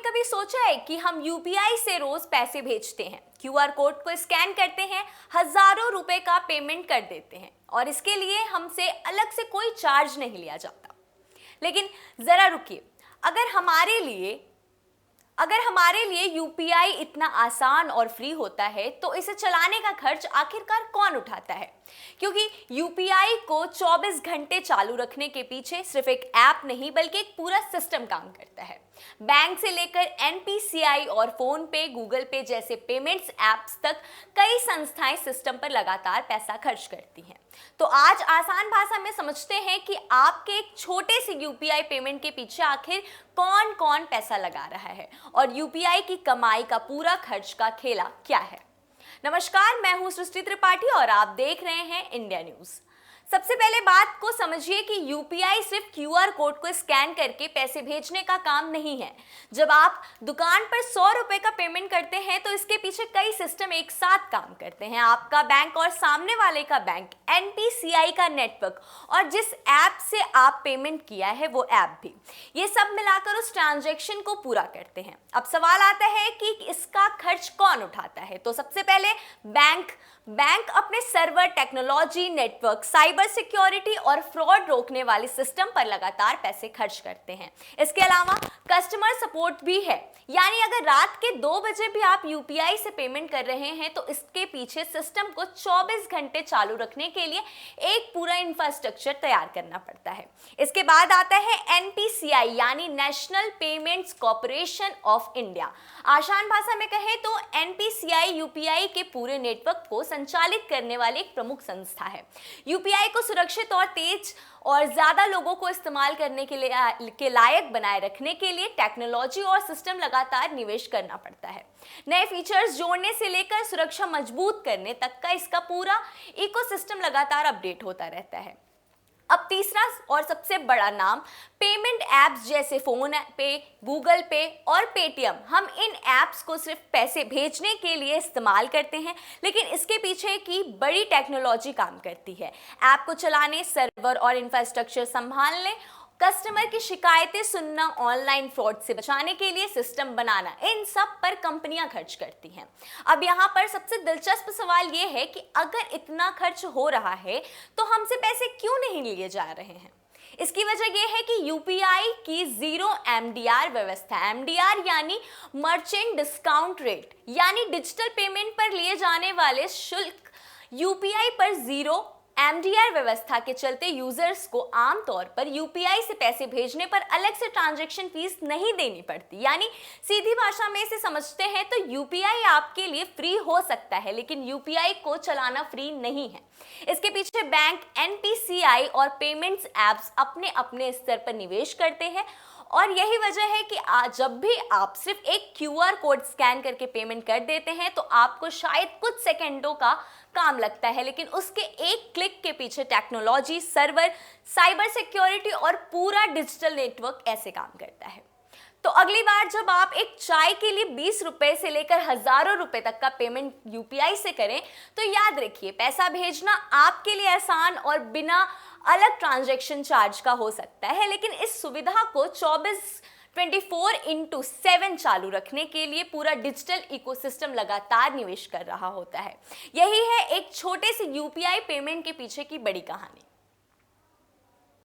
कभी सोचा है कि हम यूपीआई से रोज पैसे भेजते हैं, क्यूआर कोड को स्कैन करते हैं, हजारों रुपए का पेमेंट कर देते हैं और इसके लिए हमसे अलग से कोई चार्ज नहीं लिया जाता। लेकिन जरा रुकिए, अगर हमारे लिए यूपीआई इतना आसान और फ्री होता है तो इसे चलाने का खर्च आखिरकार कौन उठाता है? क्योंकि यूपीआई को 24 घंटे चालू रखने के पीछे सिर्फ एक ऐप नहीं बल्कि एक पूरा सिस्टम काम करता है। बैंक से लेकर एनपीसीआई और फोन पे, गूगल पे जैसे पेमेंट्स ऐप्स तक कई संस्थाएं सिस्टम पर लगातार पैसा खर्च करती हैं। तो आज आसान भाषा में समझते हैं कि आपके एक छोटे से यूपीआई पेमेंट के पीछे आखिर कौन कौन पैसा लगा रहा है और यूपीआई की कमाई का पूरा खर्च का खेला क्या है। नमस्कार, मैं हूं सृष्टि त्रिपाठी और आप देख रहे हैं इंडिया न्यूज। सबसे पहले बात को समझिए कि यूपीआई सिर्फ क्यूआर कोड को स्कैन करके पैसे भेजने का काम नहीं है। जब आप दुकान पर 100 रुपए का पेमेंट करते हैं तो इसके पीछे कई सिस्टम एक साथ काम करते हैं। आपका बैंक और सामने वाले का बैंक, एनपीसीआई का नेटवर्क और जिस ऐप से आप पेमेंट किया है वो ऐप भी, ये सब मिलाकर उस ट्रांजैक्शन को पूरा करते हैं। अब सवाल आता है कि इसका खर्च कौन उठाता है? तो सबसे पहले बैंक अपने server, technology, network, cyber security और फ्रॉड रोकने वाले सिस्टम पर लगातार पैसे खर्च करते हैं। इसके अलावा कस्टमर सपोर्ट भी है, यानी अगर रात के 2 बजे भी आप यूपीआई से पेमेंट कर रहे हैं तो इसके पीछे सिस्टम को 24 घंटे चालू रखने के लिए एक पूरा इंफ्रास्ट्रक्चर तैयार करना पड़ता है। इसके बाद आता है एनपीसीआई यानी national payments corporation of India. आसान भाषा में कहें तो एनपीसीआई यूपीआई के पूरे नेटवर्क को संचालित करने वाली एक प्रमुख संस्था है। यूपीआई को सुरक्षित और तेज और ज्यादा लोगों को इस्तेमाल करने के लायक बनाए रखने के लिए टेक्नोलॉजी और सिस्टम लगातार निवेश करना पड़ता है। नए फीचर्स जोड़ने से लेकर सुरक्षा मजबूत करने तक का इसका पूरा इकोसिस्टम लगातार अपडेट होता रहता है। अब तीसरा और सबसे बड़ा नाम पेमेंट ऐप्स जैसे फोन पे, गूगल पे और पेटीएम। हम इन ऐप्स को सिर्फ पैसे भेजने के लिए इस्तेमाल करते हैं, लेकिन इसके पीछे की बड़ी टेक्नोलॉजी काम करती है। ऐप को चलाने, सर्वर और इंफ्रास्ट्रक्चर संभालने, कस्टमर की शिकायतें सुनना, ऑनलाइन फ्रॉड से बचाने के लिए सिस्टम बनाना, इन सब पर कंपनियां खर्च करती हैं। अब यहाँ पर सबसे दिलचस्प सवाल ये है कि अगर इतना खर्च हो रहा है तो हमसे पैसे क्यों नहीं लिए जा रहे हैं? इसकी वजह यह है कि यूपीआई की जीरो एमडीआर व्यवस्था, एमडीआर यानी मर्चेंट डिस्काउंट रेट, यानी डिजिटल पेमेंट पर लिए जाने वाले शुल्क यूपीआई पर जीरो एमडीआर व्यवस्था के चलते यूजर्स को आमतौर पर यूपीआई से पैसे भेजने पर अलग से ट्रांजैक्शन फीस नहीं देनी पड़ती। यानी सीधी भाषा में इसे समझते हैं तो यूपीआई आपके लिए फ्री हो सकता है, लेकिन यूपीआई को चलाना फ्री नहीं है। इसके पीछे बैंक, एनपीसीआई और पेमेंट्स ऐप्स अपने अपने स्तर पर निवेश करते हैं और यही वजह है कि जब भी आप सिर्फ एक क्यूआर कोड स्कैन करके पेमेंट कर देते हैं तो आपको शायद कुछ सेकंडों का काम लगता है, लेकिन उसके एक क्लिक के पीछे टेक्नोलॉजी, सर्वर, साइबर सिक्योरिटी और पूरा डिजिटल नेटवर्क ऐसे काम करता है। तो अगली बार जब आप एक चाय के लिए 20 रुपए से लेकर हजारों रुपए तक का पेमेंट यूपीआई से करें तो याद रखिए, पैसा भेजना आपके लिए आसान और बिना अलग ट्रांजैक्शन चार्ज का हो सकता है, लेकिन इस सुविधा को 24/7 चालू रखने के लिए पूरा डिजिटल इकोसिस्टम लगातार निवेश कर रहा होता है। यही है एक छोटे से यूपीआई पेमेंट के पीछे की बड़ी कहानी।